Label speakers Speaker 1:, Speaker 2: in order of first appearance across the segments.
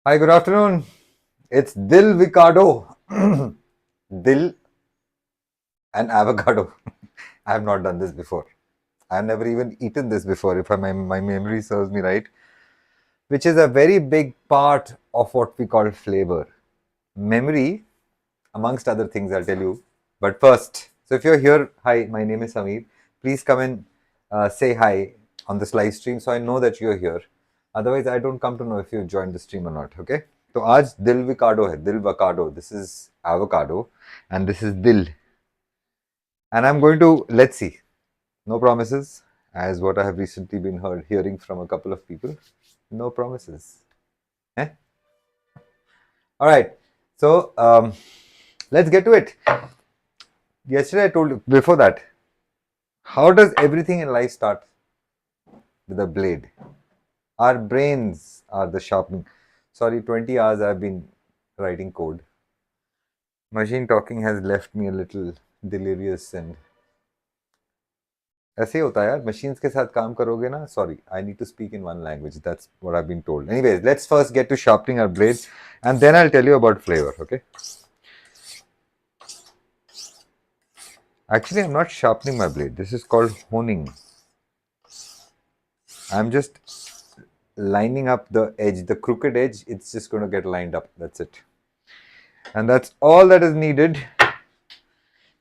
Speaker 1: Hi, good afternoon. It's Dilcado. Dil and avocado. I have not done this before. I have never even eaten this before, if my memory serves me right, which is a very big part of what we call flavor. Memory, amongst other things, I'll tell you. But first, so if you're here, hi, my name is Samir. Please come and say hi on this live stream so I know that you're here. Otherwise, I don't come to know if you've joined the stream or not. Okay? तो आज दिल विकाडो है दिल वकाडो this is avocado and this is dil and I'm going to let's see no promises as what I have recently been hearing from a couple of people no promises eh? All right, so let's get to it. Yesterday I told you before that, how does everything in life start? With a blade. Our brains are the sharpening. Sorry, 20 hours I've been writing code. Machine talking has left me a little delirious and ऐसे ही होता है यार, machines के साथ काम करोगे ना. Sorry, I need to speak in one language. That's what I've been told. Anyways, let's first get to sharpening our blades and then I'll tell you about flavor, okay? Actually, I'm not sharpening my blade. This is called honing. I'm just lining up the edge, the crooked edge. It's just going to get lined up. That's it. And that's all that is needed.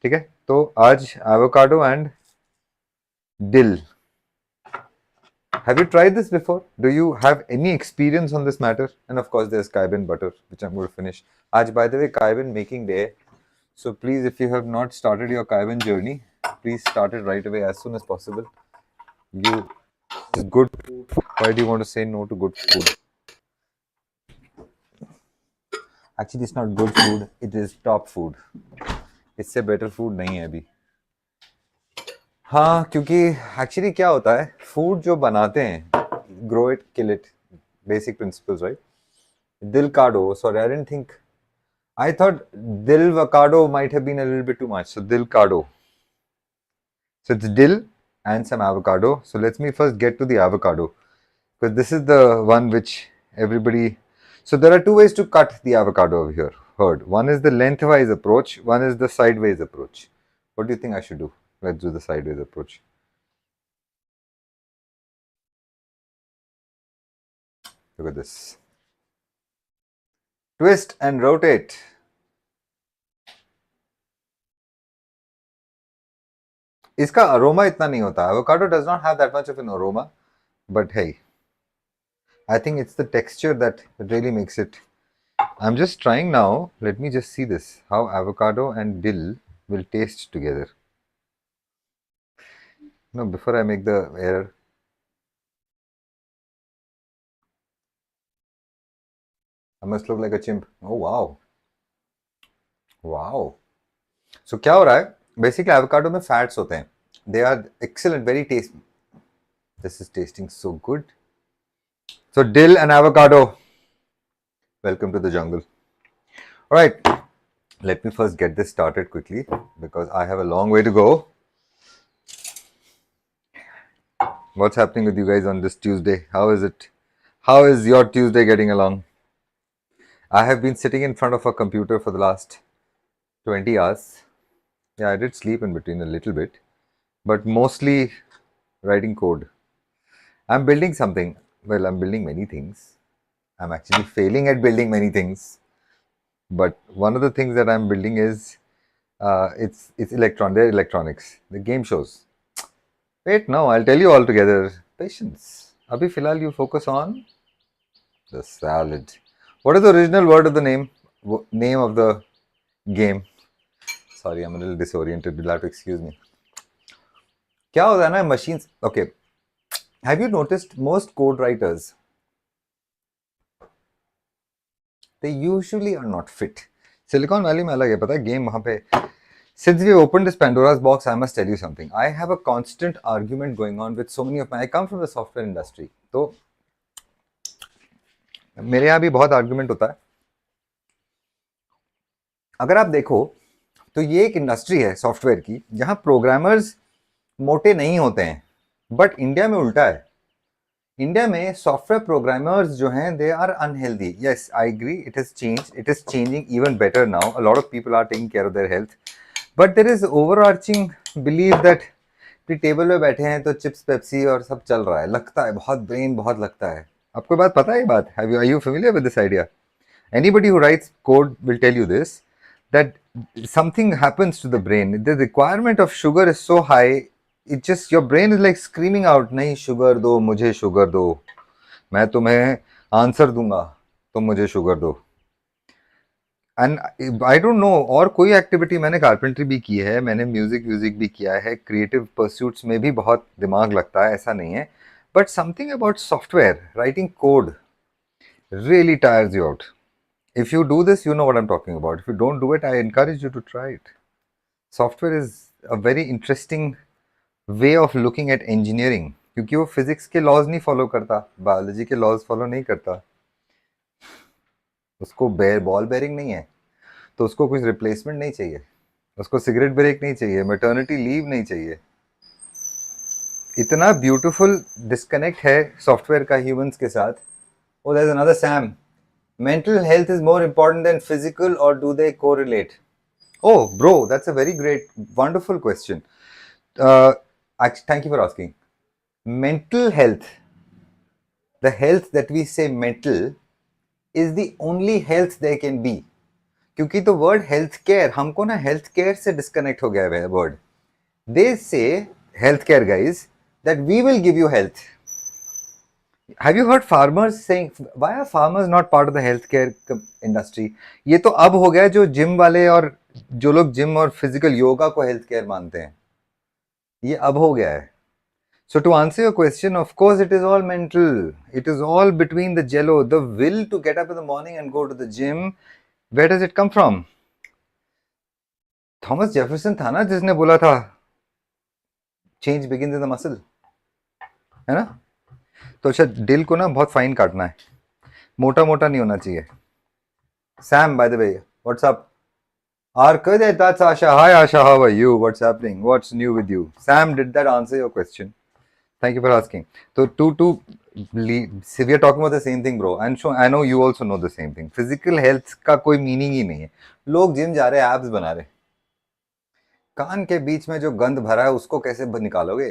Speaker 1: ठीक है, तो आज avocado and dill. Have you tried this before? Do you have any experience on this matter? And of course, there's cayenne butter, which I'm going to finish. Aaj, by the way, cayenne making day. So please, if you have not started your cayenne journey, please start it right away as soon as possible. Good food. Why do you want to say no to good food? Actually, it's not good food. It is top food. इससे better food नहीं है अभी. हाँ, क्योंकि actually क्या होता है, food जो बनाते हैं, grow it, kill it, basic principles, right? Dilcado, sorry, I didn't think. I thought Dilcado might have been a little bit too much. So Dilcado. So it's dill and some avocado. So let me first get to the avocado, because this is the one which everybody. So there are two ways to cut the avocado over here. Heard. One is the lengthwise approach. One is the sideways approach. What do you think I should do? Let's do the sideways approach. Look at this. Twist and rotate. इसका aroma इतना नहीं होता. Avocado does not have that much of an aroma, but hey, I think it's the texture that really makes it. I'm just trying now. Let me just see this, how avocado and dill will taste together. No, before I make the error. I must look like a chimp. Oh wow. Wow. So क्या हो रहा है? Basically avocado में fats होते हैं. They are excellent, very tasty. This is tasting so good. So dill and avocado. Welcome to the jungle. All right. Let me first get this started quickly because I have a long way to go. What's happening with you guys on this Tuesday? How is it? How is your Tuesday getting along? I have been sitting in front of a computer for the last 20 hours. Yeah, I did sleep in between a little bit, but mostly writing code. I'm building something. Well, I'm building many things. I'm actually failing at building many things. But one of the things that I'm building is it's they're electronics, the game shows. Wait, no, I'll tell you all together. Patience. Abhi filal you focus on the salad. What is the original word of the name of the game? Sorry, I'm a little disoriented. You'll have to excuse me. क्या होता है ना machines? Okay. Have you noticed most code writers? They usually are not fit. Silicon Valley में अलग है, पता है game वहाँ पे. Since we opened this Pandora's box, I must tell you something. I have a constant argument going on with so many of my. I come from the software industry, तो मेरे यहाँ भी बहुत आर्ग्यूमेंट होता है. अगर आप देखो तो ये एक इंडस्ट्री है सॉफ्टवेयर की जहां प्रोग्रामर्स मोटे नहीं होते हैं, बट इंडिया में उल्टा है. इंडिया में सॉफ्टवेयर प्रोग्रामर्स जो हैं they are unhealthy. Yes, I agree, it has changed, it is changing even better now. A lot of people are taking care of their health, but there is overarching believe that कि table पे बैठे हैं तो chips Pepsi और सब चल रहा है. लगता है बहुत, ब्रेन बहुत लगता है. आपको बात पता है ये बात? Are you familiar with this idea? Anybody who writes code will tell you this, that something happens to the brain. The requirement of sugar is so high, it just, your brain is like screaming out, नहीं sugar दो, मुझे sugar दो, मैं तुम्हें answer दूंगा, तुम मुझे sugar दो. एंड आई डोंट नो और कोई एक्टिविटी. मैंने कारपेंट्री भी की है, मैंने म्यूजिक भी किया है, क्रिएटिव परस्यूट्स में भी बहुत दिमाग लगता है, ऐसा नहीं है. But something about software, writing code really tires you out. If you do this, you know what I'm talking about. If you don't do it, I encourage you to try it. Software is a very interesting way of looking at engineering, क्योंकि वो physics के laws नहीं follow करता, biology के laws follow नहीं करता. उसको ball bearing नहीं है, तो उसको कुछ रिप्लेसमेंट नहीं चाहिए, उसको सिगरेट ब्रेक नहीं चाहिए, मैटरनिटी लीव नहीं चाहिए. इतना ब्यूटीफुल डिस्कनेक्ट है सॉफ्टवेयर का ह्यूमंस के साथ. Oh, there's another Sam. Mental health is more important than physical, or do they correlate? Oh, bro, that's a very great, wonderful question. Thank you for asking. Mental health, the health that we say mental, is the only health there can be. क्योंकि तो word health care, हमको ना health care से disconnect हो गया है word. They say health care guys that we will give you health. Have you heard farmers saying, why are farmers not part of the healthcare industry? ये तो अब हो गया जो जिम वाले और जो लोग जिम और फिजिकल योगा को हेल्थ केयर मानते हैं, ये अब हो गया है. So to answer your question, of course it is all mental. It is all between the jello, the will to get up in the morning and go to the gym. Where does it come from? Thomas Jefferson था ना जिसने बोला था change begins in the muscle, है ना? तो अच्छा, दिल को ना बहुत फाइन काटना है, मोटा मोटा नहीं होना चाहिए. Sam, by the way, what's up? Arkaday, that's Asha. Hi Asha, how are you? What's happening? What's new with you? Sam, did that answer your question? Thank you for asking. So we are talking about the same thing, bro. And so I know you also know the same thing. Physical health का कोई meaning ही नहीं है. लोग gym जा रहे हैं, abs बना रहे. कान के बीच में जो गंद भरा है उसको कैसे निकालोगे?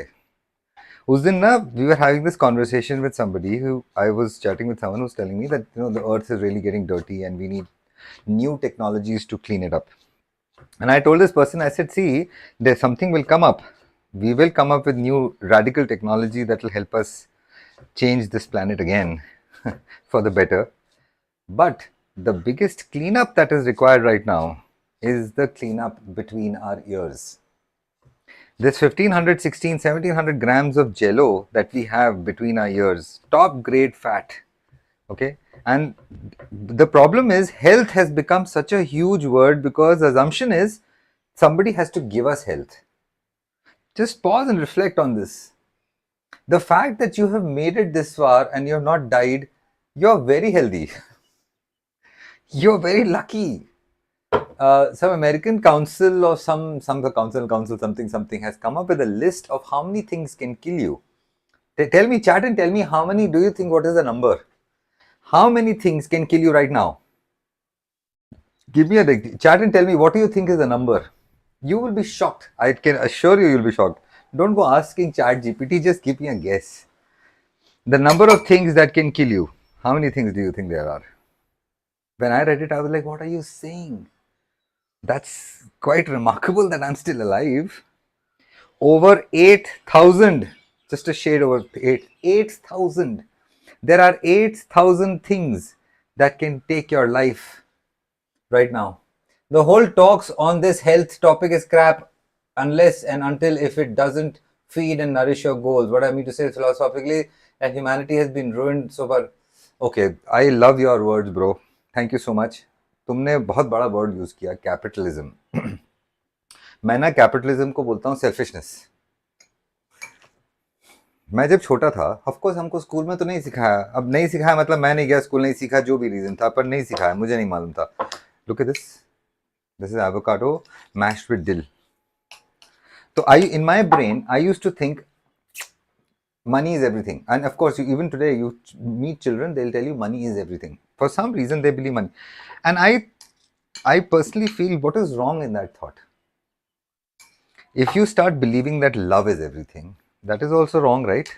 Speaker 1: उस दिन ना we were having this conversation with somebody who I was chatting with someone who's telling me that the earth is really getting dirty and we need new technologies to clean it up. And I told this person, I said, see, there's something will come up. We will come up with new radical technology that will help us change this planet again for the better. But the biggest cleanup that is required right now is the cleanup between our ears. This 1500, 16, 1700 grams of jello that we have between our ears, top grade fat, okay? And the problem is health has become such a huge word because the assumption is somebody has to give us health. Just pause and reflect on this. The fact that you have made it this far and you have not died, you're very healthy. You're very lucky. Some American council or some council something has come up with a list of how many things can kill you. Tell me, chat and tell me, how many do you think, what is the number? How many things can kill you right now? Give me a chat and tell me, what do you think is the number? You will be shocked. I can assure you'll be shocked. Don't go asking chat GPT, just give me a guess. The number of things that can kill you. How many things do you think there are? When I read it, I was like, what are you saying? That's quite remarkable that I'm still alive. Over 8,000, just a shade over 8,000. There are 8,000 things that can take your life right now. The whole talks on this health topic is crap unless and until if it doesn't feed and nourish your goals. What I mean to say philosophically, that humanity has been ruined so far. Okay, I love your words, bro. Thank you so much. तुमने बहुत बड़ा word use किया, capitalism. मैं ना capitalism को बोलता हूँ selfishness. मैं जब छोटा था, ऑफ कोर्स हमको स्कूल में तो नहीं सिखाया. अब नहीं सिखाया मतलब मैं नहीं गया स्कूल, नहीं सीखा, जो भी रीजन था, पर नहीं सिखाया, मुझे नहीं मालूम था. Look at this is avocado mashed with dill. तो in my brain I used to think money is everything, and of course even today you meet children, they'll tell you money is everything. For some reason they believe money, and I personally feel, what is wrong in that thought? If you start believing that love is everything, that is also wrong, right?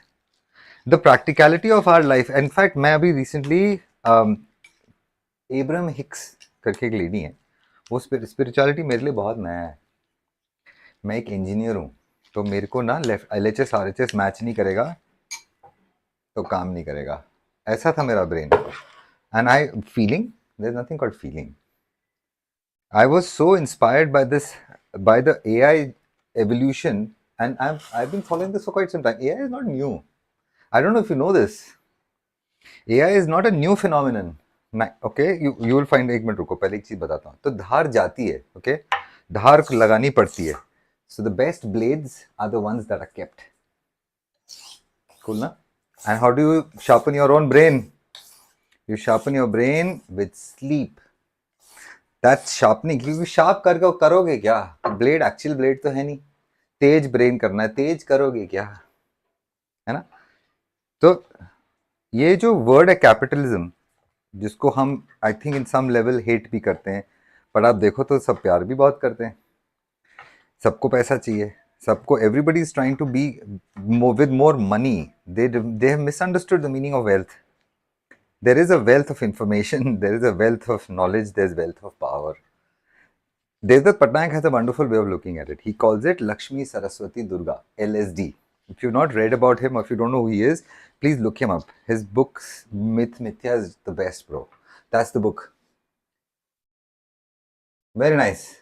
Speaker 1: The practicality of our life, in fact मैं अभी recently Abram Hicks करके एक lady है, वो spirituality मेरे लिए बहुत नया है। मैं एक इंजीनियर हूँ, तो मेरे को ना लेफ्ट LHS RHS मैच नहीं करेगा तो काम नहीं करेगा, ऐसा था मेरा brain. And I feeling, there is nothing called feeling. I was so inspired by the AI evolution, and I've been following this for quite some time. AI is not new. I don't know if you know this. AI is not a new phenomenon. Okay, you will find, एक minute रुको, पहले एक चीज बताता हूँ। तो धार जाती है, ओके, धार लगानी पड़ती है। So the best blades are the ones that are kept. Cool, na? And how do you sharpen your own brain? You sharpen your brain with sleep. That's sharpening. क्योंकि शार्प करके करोगे क्या? ब्लेड, एक्चुअल ब्लेड तो है नहीं। तेज brain करना है, तेज करोगे क्या? है ना? तो ये जो वर्ड है कैपिटलिज्म, जिसको हम I think in some level hate भी करते हैं, पर आप देखो तो सब प्यार भी बहुत करते हैं। सबको पैसा चाहिए, सबको, everybody is trying to be with more money. They have misunderstood the meaning of wealth. There is a wealth of information, there is a wealth of knowledge, there is wealth of power. Devdutt Patnaik has a wonderful way of looking at it. He calls it Lakshmi Saraswati Durga, LSD. If you've not read about him, or if you don't know who he is, please look him up. His books, Myth Mithya, is the best, bro. That's the book. Very nice.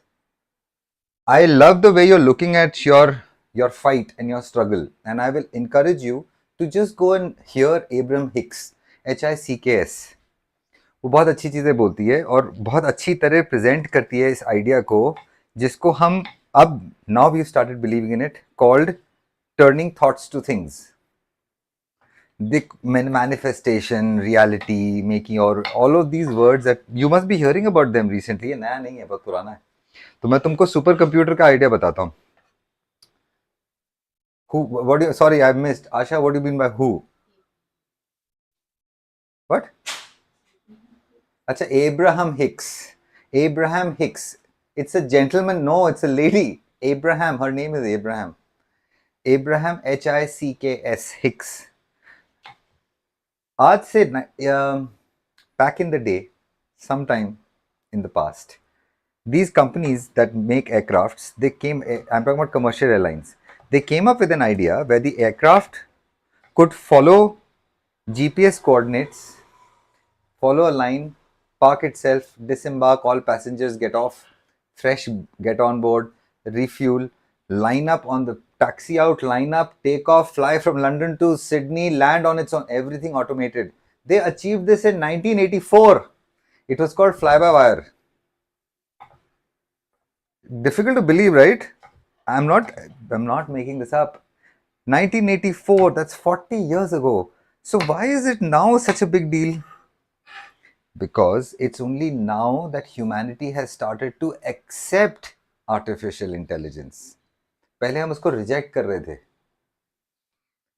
Speaker 1: I love the way you're looking at your fight and your struggle, and I will encourage you to just go and hear Abraham Hicks, HICKS. वो बहुत अच्छी चीज़ें बोलती है और बहुत अच्छी तरह प्रेजेंट करती है इस आइडिया को, जिसको हम अब now we started believing in it, called turning thoughts to things. The manifestation, reality, making, और all of these words that you must be hearing about them recently. नया नहीं है, बहुत पुराना है. तो मैं तुमको सुपर कंप्यूटर का आइडिया बताता हूँ. Who? What? Sorry, I missed. Asha, what do you mean by who? What? Acha, Abraham Hicks. Abraham Hicks. It's a gentleman. No, it's a lady. Abraham. Her name is Abraham. Abraham HICKS Hicks. आज से back in the day, sometime in the past, these companies that make aircrafts, they came, I'm talking about commercial airlines, they came up with an idea where the aircraft could follow GPS coordinates, follow a line, park itself, disembark, all passengers get off, fresh get on board, refuel, line up on the taxi out, line up, take off, fly from London to Sydney, land on its own, everything automated. They achieved this in 1984. It was called fly-by-wire. Difficult to believe, right? I'm not making this up. 1984, that's 40 years ago. So why is it now such a big deal? Because it's only now that humanity has started to accept artificial intelligence. पहले हम उसको reject कर रहे थे.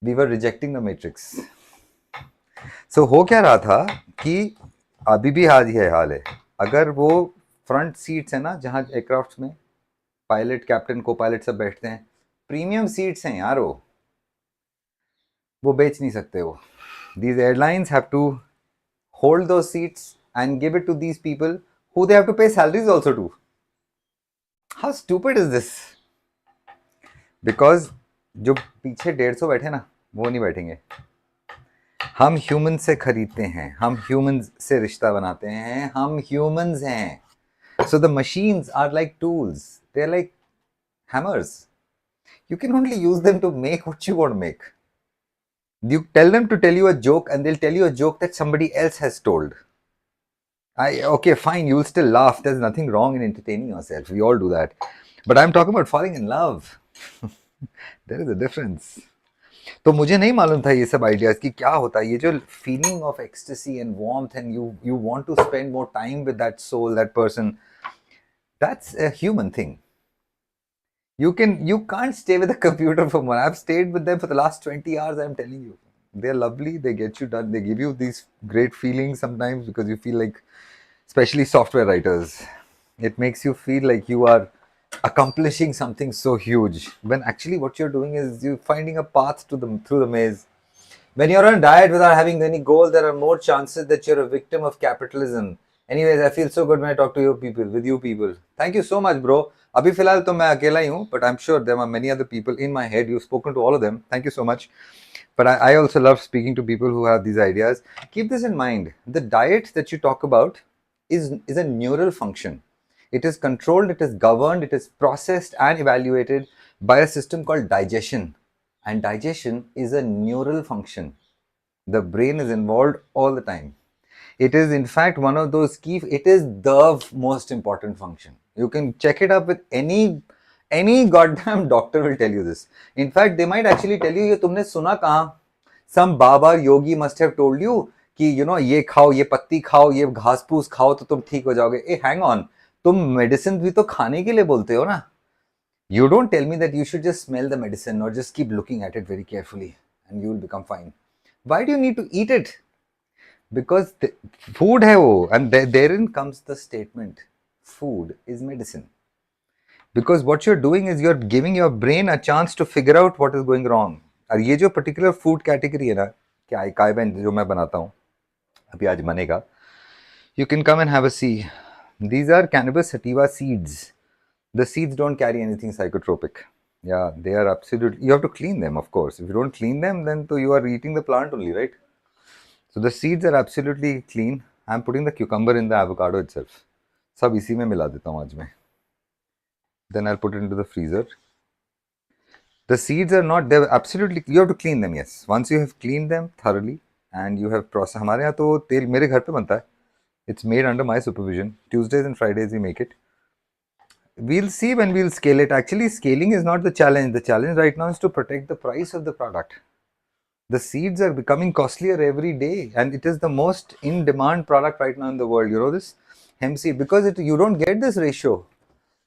Speaker 1: We were rejecting the matrix. So हो क्या रहा था कि अभी भी आज ये हाल है. अगर वो फ्रंट सीट्स है ना, जहाँ एयरक्राफ्ट में पायलट, कैप्टन, को पायलट सब बैठते हैं, प्रीमियम सीट्स हैं यार, वो बेच नहीं सकते वो. These airlines have to hold those seats and give it to these people who they have to pay salaries also to. How stupid is this? Because जो पीछे 150 बैठे ना, वो नहीं बैठेंगे. हम ह्यूमन से खरीदते हैं, हम ह्यूमन से रिश्ता बनाते हैं, हम ह्यूमंस हैं. So the machines are like tools. They're like hammers. You can only use them to make what you want to make. You tell them to tell you a joke and they'll tell you a joke that somebody else has told. Okay, fine, you'll still laugh. There's nothing wrong in entertaining yourself. We all do that. But I'm talking about falling in love. There is a difference. तो मुझे नहीं मालूम था ये सब ideas कि क्या होता है. ये जो feeling of ecstasy and warmth and you want to spend more time with that soul, that person, that's a human thing. You can't stay with a computer for more. I've stayed with them for the last 20 hours, I'm telling you. They're lovely, they get you done, they give you these great feelings sometimes because you feel like, especially software writers, it makes you feel like you are accomplishing something so huge when actually what you're doing is you're finding a path to the through the maze. When you're on a diet without having any goal, there are more chances that you're a victim of capitalism. Anyways, I feel so good when I talk to you people, with you people. Thank you so much, bro. अभी फिलहाल तो मैं अकेला ही हूँ, but I'm sure there are many other people in my head. You've spoken to all of them. Thank you so much. But I also love speaking to people who have these ideas. Keep this in mind. The diet that you talk about is a neural function. It is controlled, it is governed, it is processed and evaluated by a system called digestion. And digestion is a neural function. The brain is involved all the time. It is in fact one of those key, it is the most important function. You can check it up with any goddamn doctor will tell you this. In fact, they might actually tell you, ये तुमने सुना कहाँ? Some Baba yogi must have told you कि ये खाओ, ये पत्ती खाओ, ये घास फूस खाओ तो तुम ठीक हो जाओगे. ए hang on, तुम मेडिसिन भी तो खाने के लिए बोलते हो ना. You don't tell me that you should just smell the medicine or just keep looking at it very carefully and you will become fine. Why do you need to eat it? Because food hai wo, and therein comes the statement, food is medicine. Because what you're doing is you're giving your brain a chance to figure out what is going wrong. और ये जो particular food category है ना, क्या काय ben जो मैं बनाता हूँ, अभी आज बनेगा. You can come and have a see. These are cannabis sativa seeds. The seeds don't carry anything psychotropic. Yeah, they are absolutely. You have to clean them, of course. If you don't clean them, then you are eating the plant only, right? So the seeds are absolutely clean. I'm putting the cucumber in the avocado itself. सब इसी में मिला देता हूँ आज मैं. Then I'll put it into the freezer. The seeds are not, they're absolutely, you have to clean them, yes. Once you have cleaned them thoroughly and you have processed, हमारे यहाँ तो तेल मेरे घर पे बनता है. It's made under my supervision. Tuesdays and Fridays we make it. We'll see when we'll scale it. Actually, scaling is not the challenge. The challenge right now is to protect the price of the product. The seeds are becoming costlier every day and it is the most in-demand product right now in the world. You know this? Hemp seed, because you don't get this ratio.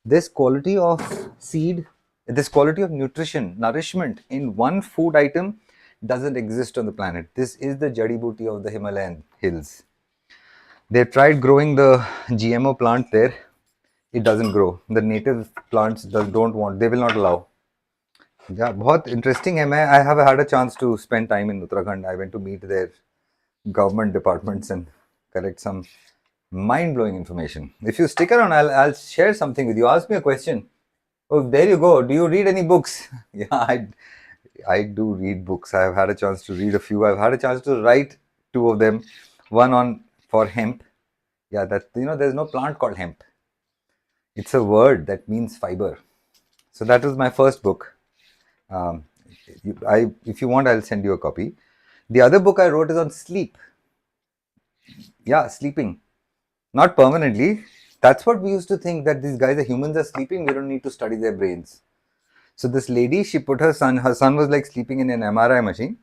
Speaker 1: This quality of seed, this quality of nutrition, nourishment in one food item doesn't exist on the planet. This is the jadi booty of the Himalayan hills. They tried growing the GMO plant there. It doesn't grow. The native plants don't want, they will not allow. Yeah, बहुत interesting है. I have had a chance to spend time in Uttarakhand. I went to meet their government departments and collect some mind-blowing information. If you stick around, I'll share something with you. Ask me a question. Oh, there you go. Do you read any books? Yeah, I do read books. I've had a chance to read a few. I've had a chance to write 2 of them. One for hemp. Yeah, there's no plant called hemp. It's a word that means fiber. So that was my first book. If you want, I'll send you a copy. The other book I wrote is on sleep. Yeah, sleeping. Not permanently. That's what we used to think, that these guys, the humans are sleeping, we don't need to study their brains. So this lady, she put her son was like sleeping in an MRI machine.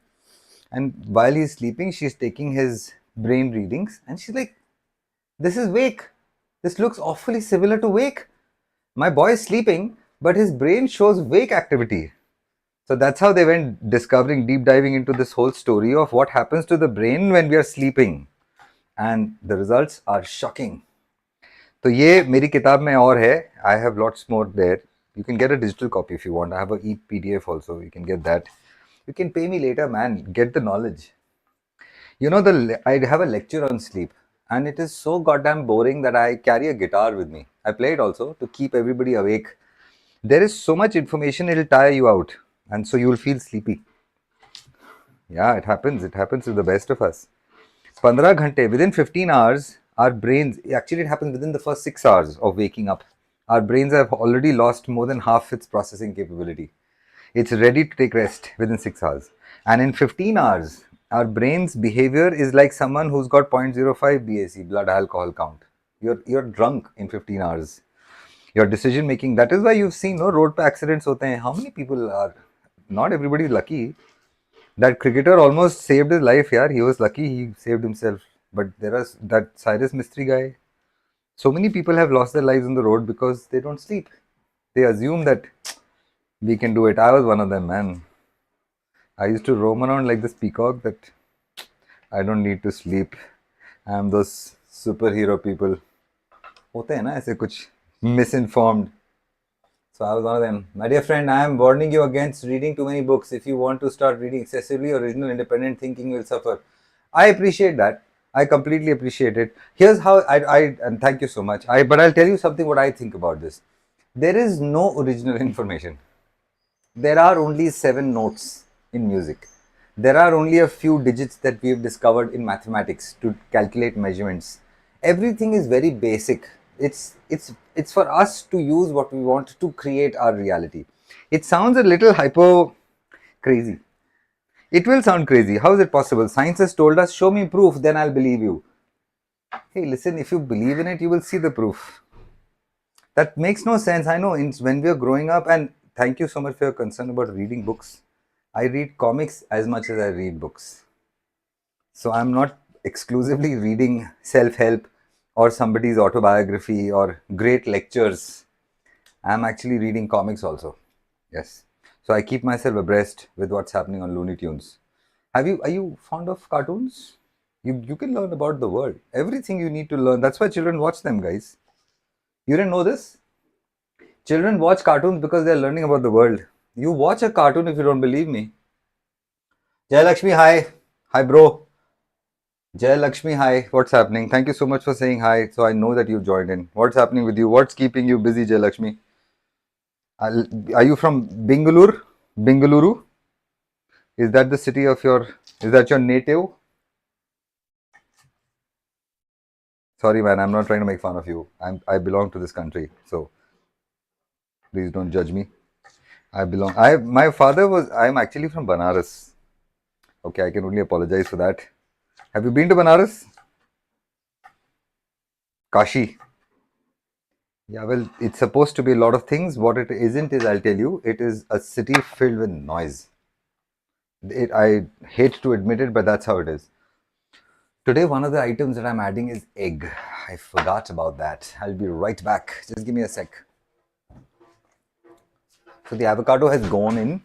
Speaker 1: And while he's sleeping, she's taking his brain readings. And she's like, this is wake. This looks awfully similar to wake. My boy is sleeping, but his brain shows wake activity. So that's how they went deep diving into this whole story of what happens to the brain when we are sleeping. And the results are shocking. तो ये मेरी किताब में और है. I have lots more there. You can get a digital copy if you want. I have a PDF also. You can get that. You can pay me later, man. Get the knowledge. I have a lecture on sleep. And it is so goddamn boring that I carry a guitar with me. I play it also to keep everybody awake. There is so much information, it'll tire you out. And so you'll feel sleepy. Yeah, it happens. It happens to the best of us. 15 ghante, within 15 hours, our brains, actually it happens within the first 6 hours of waking up. Our brains have already lost more than half its processing capability. It's ready to take rest within 6 hours. And in 15 hours, our brain's behavior is like someone who's got 0.05 BAC, blood alcohol count. You're drunk in 15 hours. Your decision making, that is why you've seen road accidents hote hain. How many people are, not everybody is lucky. That cricketer almost saved his life, yaar. He was lucky, he saved himself. But there is that Cyrus Mistry guy. So many people have lost their lives on the road because they don't sleep. They assume that We can do it. I was one of them, man. I used to roam around like this peacock that I don't need to sleep. I'm those superhero people. होते हैं ना ऐसे कुछ misinformed. So I was one of them. My dear friend, I am warning you against reading too many books. If you want to start reading excessively, original independent thinking will suffer. I appreciate that. I completely appreciate it. Here's how and thank you so much. But I'll tell you something what I think about this. There is no original information. There are only 7 notes in music. There are only a few digits that we've discovered in mathematics to calculate measurements. Everything is very basic. It's for us to use what we want to create our reality. It sounds a little hypo crazy. It will sound crazy. How is it possible? Science has told us, show me proof, then I'll believe you. Hey, listen, if you believe in it, you will see the proof. That makes no sense. I know when we are growing up, and thank you so much for your concern about reading books. I read comics as much as I read books. So I'm not exclusively reading self-help or somebody's autobiography or great lectures. I'm actually reading comics also. Yes. So I keep myself abreast with what's happening on Looney Tunes. Are you fond of cartoons? You can learn about the world. Everything you need to learn. That's why children watch them, guys. You didn't know this? Children watch cartoons because they're learning about the world. You watch a cartoon if you don't believe me. Jai Lakshmi, hi. Hi, bro. Jai Lakshmi, hi. What's happening? Thank you so much for saying hi. So I know that you've joined in. What's happening with you? What's keeping you busy, Jai Lakshmi? Are you from Bengaluru? Bengaluru? Is that the city of is that your native? Sorry, man, I'm not trying to make fun of you. I belong to this country, so please don't judge me. I'm actually from Banaras. Okay, I can only apologize for that. Have you been to Banaras? Kashi. Yeah, well, it's supposed to be a lot of things. What it isn't is, I'll tell you, it is a city filled with noise. I hate to admit it, but that's how it is. Today, one of the items that I'm adding is egg. I forgot about that. I'll be right back. Just give me a sec. So the avocado has gone in.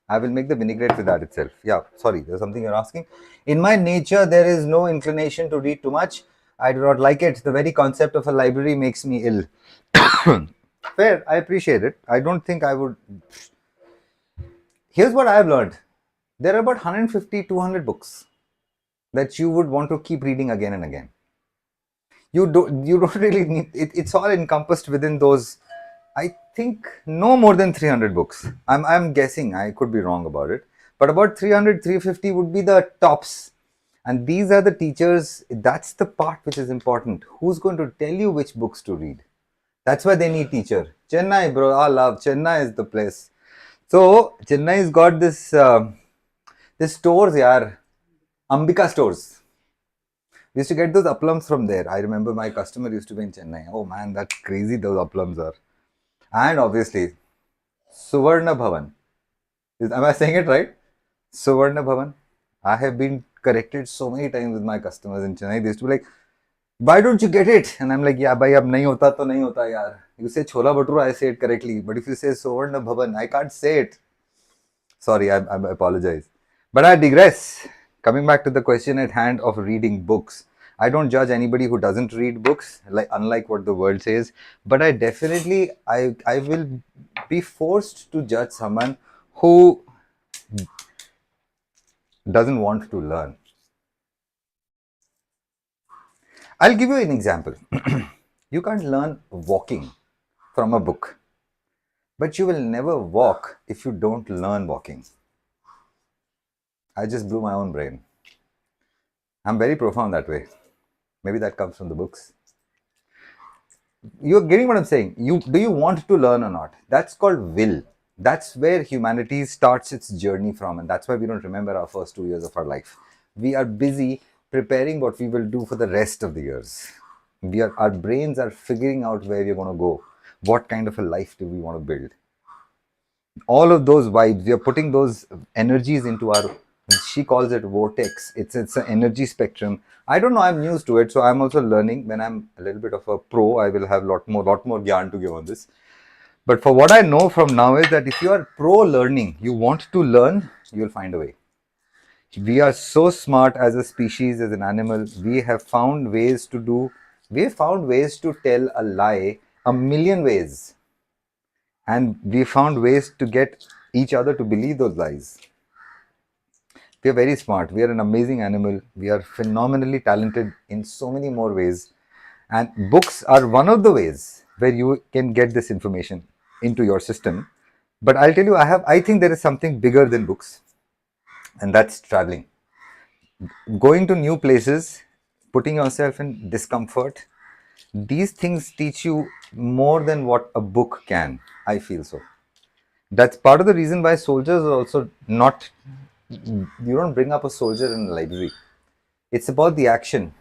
Speaker 1: I will make the vinaigrette with that itself. Yeah, sorry, there's something you're asking. In my nature, there is no inclination to read too much. I do not like it. The very concept of a library makes me ill. Fair, I appreciate it. I don't think I would. Here's what I've learned. There are about 150, 200 books that you would want to keep reading again and again. You don't really need it. It's all encompassed within those. I think no more than 300 books. I'm guessing. I could be wrong about it, but about 300, 350 would be the tops. And these are the teachers. That's the part which is important. Who's going to tell you which books to read? That's why they need teacher. Chennai, bro. I love Chennai is the place. So Chennai's got this stores, yaar. Ambika stores. We used to get those applums from there. I remember my customer used to be in Chennai. Oh man, that's crazy those applums are. And obviously, Suvarna Bhavan. Am I saying it right? Suvarna Bhavan. I have been corrected so many times with my customers in Chennai. They used to be like, why don't you get it? And I'm like, yeah, bhai, ab nahi hota to nahi hota, yaar. You say Chola Bhatura, I say it correctly. But if you say Suvarna Bhavan, I can't say it. Sorry, I apologize. But I digress. Coming back to the question at hand of reading books. I don't judge anybody who doesn't read books, unlike what the world says. But I definitely, I will be forced to judge someone who doesn't want to learn. I'll give you an example. You can't learn walking from a book, but you will never walk if you don't learn walking. I just blew my own brain. I'm very profound that way. Maybe that comes from the books. You're getting what I'm saying. Do you want to learn or not? That's called will. That's where humanity starts its journey from, and that's why we don't remember our first 2 years of our life. We are busy preparing what we will do for the rest of the years. Our brains are figuring out where we're going to go. What kind of a life do we want to build? All of those vibes, we are putting those energies into our, she calls it vortex. It's an energy spectrum. I don't know, I'm new to it, so I'm also learning. When I'm a little bit of a pro, I will have lot more gyan to give on this. But for what I know from now is that if you are pro learning, you want to learn, you will find a way. We are so smart as a species, as an animal. We have found ways to tell a lie a million ways. And we found ways to get each other to believe those lies. We are very smart. We are an amazing animal. We are phenomenally talented in so many more ways. And books are one of the ways where you can get this information into your system. But I'll tell you, I think there is something bigger than books, and that's traveling. Going to new places, putting yourself in discomfort, these things teach you more than what a book can. I feel so. That's part of the reason why soldiers are also not, you don't bring up a soldier in a library. It's about the action.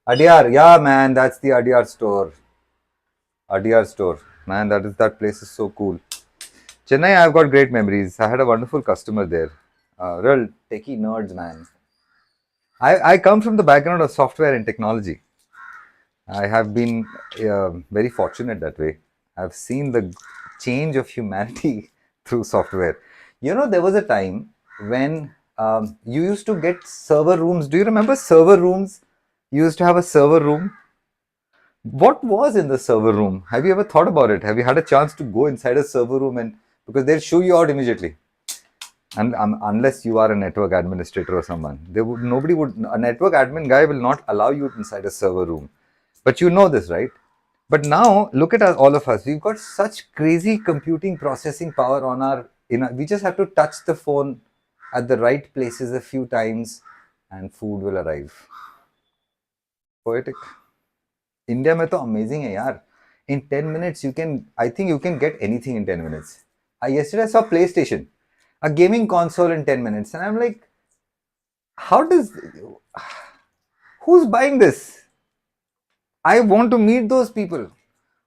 Speaker 1: Adyar, yeah, man, that's the Adyar store. Adyar store, man, that place is so cool. Chennai, I've got great memories. I had a wonderful customer there. Real techie nerds, man. I come from the background of software and technology. I have been very fortunate that way. I've seen the change of humanity through software. There was a time when you used to get server rooms. Do you remember server rooms? You used to have a server room. What was in the server room? Have you ever thought about it? Have you had a chance to go inside a server room and because they'll show you out immediately? And unless you are a network administrator or someone, a network admin guy will not allow you inside a server room. But you know this, right? But now look at us, all of us. We've got such crazy computing processing power we just have to touch the phone at the right places a few times and food will arrive. Poetic. India mein to amazing hai yaar. In 10 minutes I think you can get anything in 10 minutes. Yesterday I saw PlayStation, a gaming console in 10 minutes and I'm like, who's buying this? I want to meet those people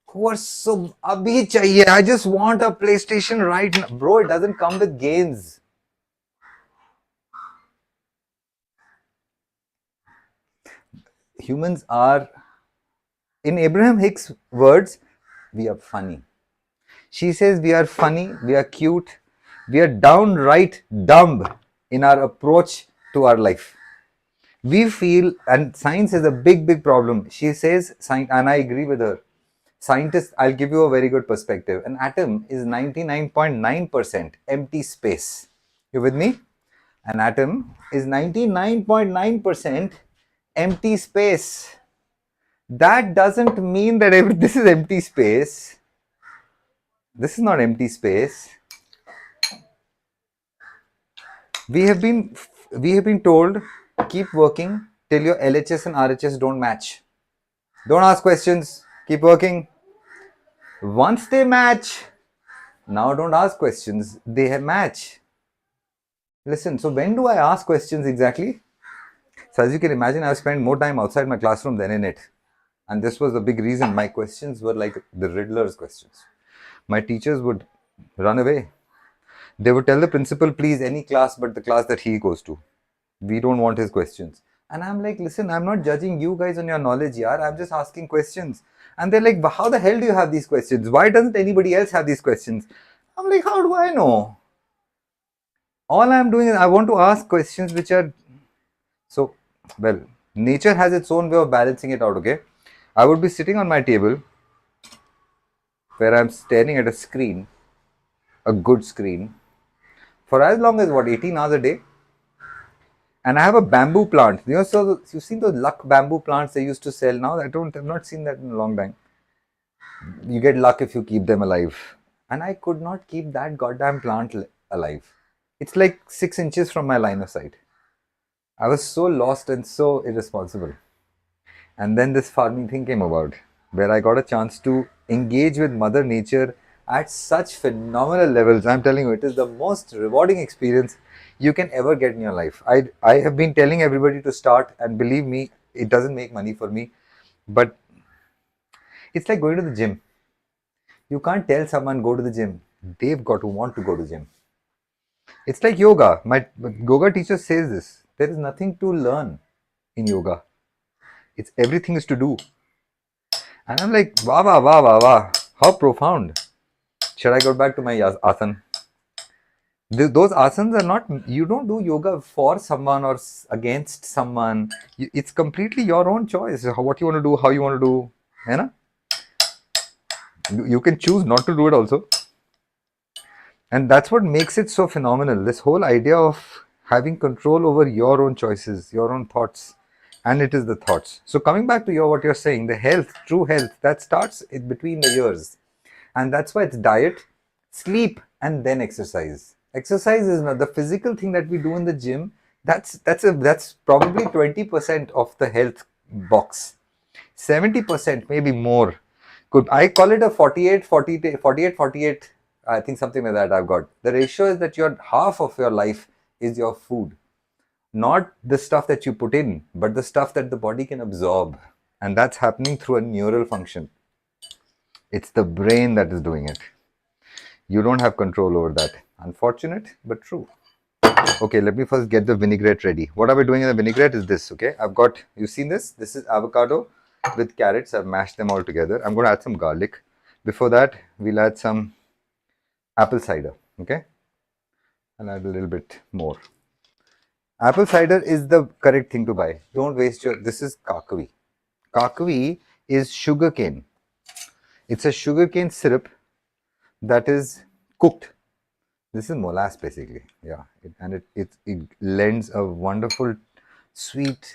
Speaker 1: who are so abhi chahiye. I just want a PlayStation right now. Bro, it doesn't come with games. Humans are, in Abraham Hicks' words, we are funny. She says we are funny, we are cute, we are downright dumb in our approach to our life. We feel, and science is a big problem. She says, and I agree with her. Scientists, I'll give you a very good perspective. An atom is 99.9% empty space. You with me? An atom is 99.9% empty space. That doesn't mean that this is empty space. This is not empty space. We have been told, keep working till your LHS and RHS don't match. Don't ask questions. Keep working. Once they match, now don't ask questions. They have match. Listen, so when do I ask questions exactly? So as you can imagine, I've spent more time outside my classroom than in it. And this was the big reason. My questions were like the Riddler's questions. My teachers would run away. They would tell the principal, please, any class but the class that he goes to. We don't want his questions. And I'm like, listen, I'm not judging you guys on your knowledge, yaar. I'm just asking questions. And they're like, how the hell do you have these questions? Why doesn't anybody else have these questions? I'm like, how do I know? All I'm doing is I want to ask questions which are... So, well, nature has its own way of balancing it out, okay? I would be sitting on my table where I'm staring at a screen, a good screen, for as long as 18 hours a day. And I have a bamboo plant. So you've seen those luck bamboo plants they used to sell now? I've not seen that in a long time. You get luck if you keep them alive. And I could not keep that goddamn plant alive. It's like 6 inches from my line of sight. I was so lost and so irresponsible. And then this farming thing came about, where I got a chance to engage with Mother Nature at such phenomenal levels. I'm telling you, it is the most rewarding experience you can ever get in your life. I have been telling everybody to start, and believe me, it doesn't make money for me, but it's like going to the gym. You can't tell someone go to the gym. They've got to want to go to the gym. It's like yoga. My yoga teacher says this. There is nothing to learn in yoga. It's everything is to do. And I'm like, wow, wow, wow, wow, wow. How profound. Should I go back to my asana? Those asanas are not, you don't do yoga for someone or against someone. It's completely your own choice. What you want to do, how you want to do. You know? You can choose not to do it also. And that's what makes it so phenomenal. This whole idea of having control over your own choices, your own thoughts. And it is the thoughts. So coming back to what you're saying, the health, true health, that starts between the years. And that's why it's diet, sleep, and then exercise. Exercise is not the physical thing that we do in the gym. That's probably 20% of the health box. 70%, maybe more. I call it a 48, 48. I think something like that I've got. The ratio is that half of your life is your food. Not the stuff that you put in, but the stuff that the body can absorb. And that's happening through a neural function. It's the brain that is doing it. You don't have control over that. Unfortunate, but true. Okay, let me first get the vinaigrette ready. What are we doing in the vinaigrette is this, okay? You've seen this? This is avocado with carrots. I've mashed them all together. I'm going to add some garlic. Before that, we'll add some apple cider, okay? I'll add a little bit more. Apple cider is the correct thing to buy. Don't waste this is kakavi. Kakavi is sugarcane. It's a sugarcane syrup that is cooked. This is molasses basically. Yeah. It lends a wonderful sweet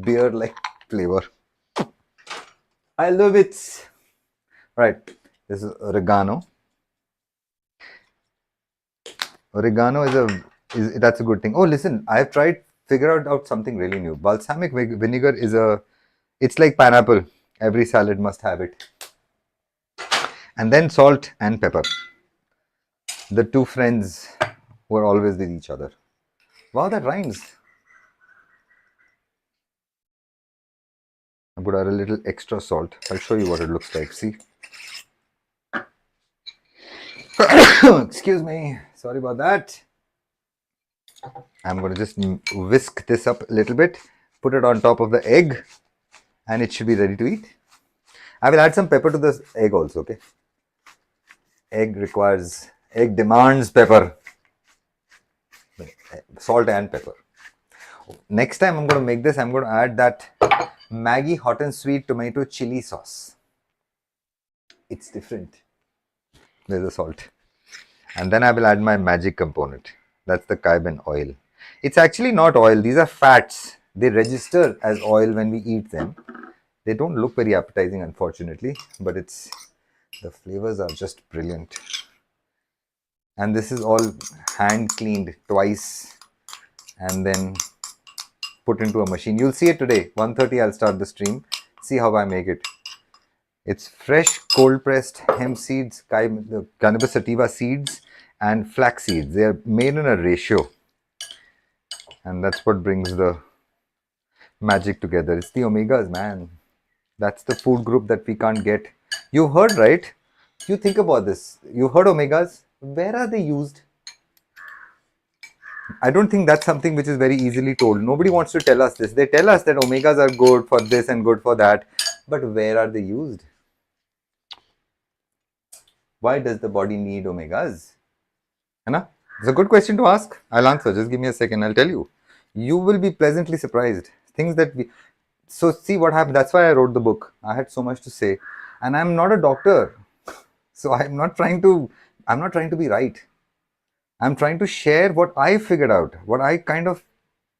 Speaker 1: beer-like flavor. I love it. Right. This is oregano. Oregano that's a good thing. Oh, listen, I've figured out something really new. Balsamic vinegar it's like pineapple. Every salad must have it. And then salt and pepper. The two friends who are always with each other. Wow, that rhymes. I'm going to add a little extra salt. I'll show you what it looks like. See? Excuse me. Sorry about that. I'm going to just whisk this up a little bit, put it on top of the egg, and it should be ready to eat. I will add some pepper to this egg also, okay? Egg demands pepper. Salt and pepper. Next time I'm going to make this, I'm going to add that Maggi hot and sweet tomato chili sauce. It's different. There's the salt. And then I will add my magic component. That's the cayenne oil. It's actually not oil. These are fats. They register as oil when we eat them. They don't look very appetizing, unfortunately, but the flavors are just brilliant. And this is all hand cleaned twice and then put into a machine. You'll see it today. 1:30 I'll start the stream. See how I make it. It's fresh cold pressed hemp seeds, the cannabis sativa seeds and flax seeds. They are made in a ratio. And that's what brings the magic together. It's the omegas, man. That's the food group that we can't get. You heard, right? You think about this. You heard omegas. Where are they used? I don't think that's something which is very easily told. Nobody wants to tell us this. They tell us that omegas are good for this and good for that. But where are they used? Why does the body need omegas? It's a good question to ask. I'll answer. Just give me a second. I'll tell you. You will be pleasantly surprised. Things that so see what happened. That's why I wrote the book. I had so much to say. And I'm not a doctor. So I'm not trying to be right. I'm trying to share what I figured out. What I kind of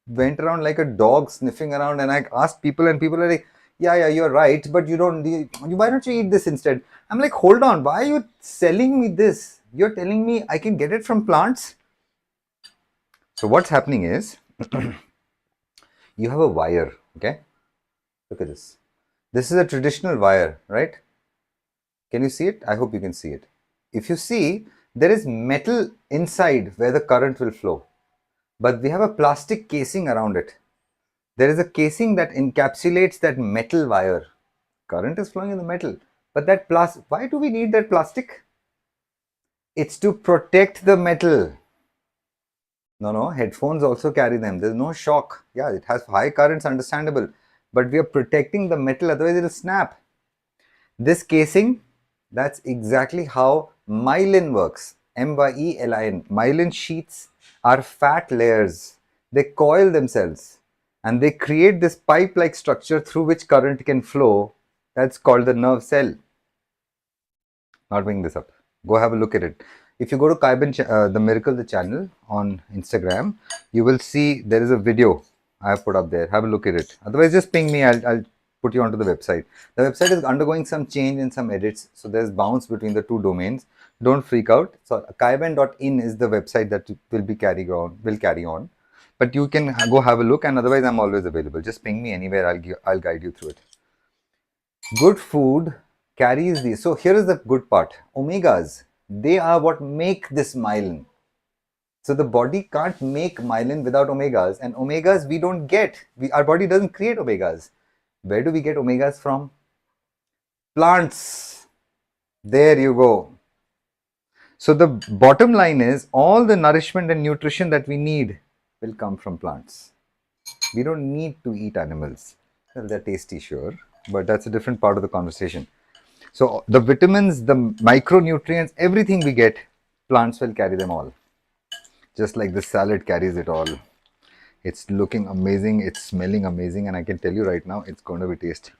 Speaker 1: went around like a dog sniffing around, and I asked people, and people are like, yeah, you're right, but why don't you eat this instead? I'm like, hold on, why are you selling me this? You're telling me I can get it from plants? So what's happening is, you have a wire, okay? Look at this. This is a traditional wire, right? Can you see it? I hope you can see it. If you see, there is metal inside where the current will flow. But we have a plastic casing around it. There is a casing that encapsulates that metal wire. Current is flowing in the metal. But that why do we need that plastic? It's to protect the metal. No, headphones also carry them. There's no shock. Yeah, it has high currents, understandable. But we are protecting the metal, otherwise it will snap. This casing, that's exactly how myelin works. MYELIN. Myelin sheets are fat layers. They coil themselves and they create this pipe-like structure through which current can flow. That's called the nerve cell. Not bringing this up. Go have a look at it. If you go to the Miracle the channel on Instagram, you will see there is a video I have put up there. Have a look at it. Otherwise, just ping me. I'll put you onto the website. The website is undergoing some change and some edits, so there's bounce between the two domains. Don't freak out. So kaiben.in is the website that will be carry on. But you can go have a look, and otherwise, I'm always available. Just ping me anywhere. I'll guide you through it. Good food carries these. So here is the good part. Omegas, they are what make this myelin. So the body can't make myelin without omegas, and omegas we don't get. Our body doesn't create omegas. Where do we get omegas from? Plants. There you go. So the bottom line is all the nourishment and nutrition that we need will come from plants. We don't need to eat animals. Well, they're tasty, sure, but that's a different part of the conversation. So the vitamins, the micronutrients, everything we get, plants will carry them all. Just like this salad carries it all. It's looking amazing, it's smelling amazing, and I can tell you right now, it's going to be tasty.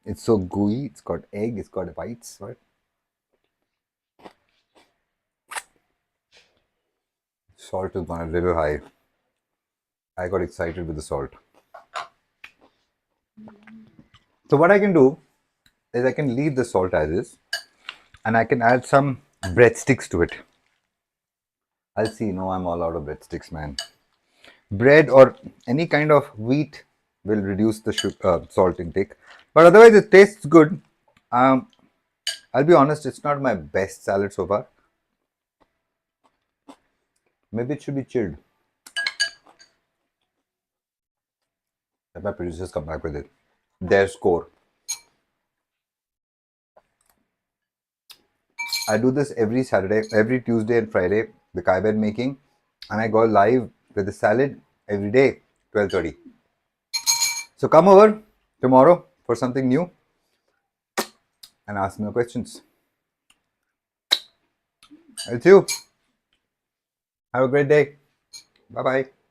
Speaker 1: It's so gooey, it's got egg, it's got whites, right? Salt is gone a little high. I got excited with the salt. So what I can do is I can leave the salt as is, and I can add some breadsticks to it. I'll see. No, I'm all out of breadsticks, man. Bread or any kind of wheat will reduce the salt intake, but otherwise it tastes good. I'll be honest, it's not my best salad so far. Maybe it should be chilled. Let my producers come back with it. Their score. I do this every Saturday, every Tuesday and Friday, the kaiben making, and I go live with the salad every day, 12:30. So come over tomorrow for something new and ask me your questions. It's you. Have a great day. Bye-bye.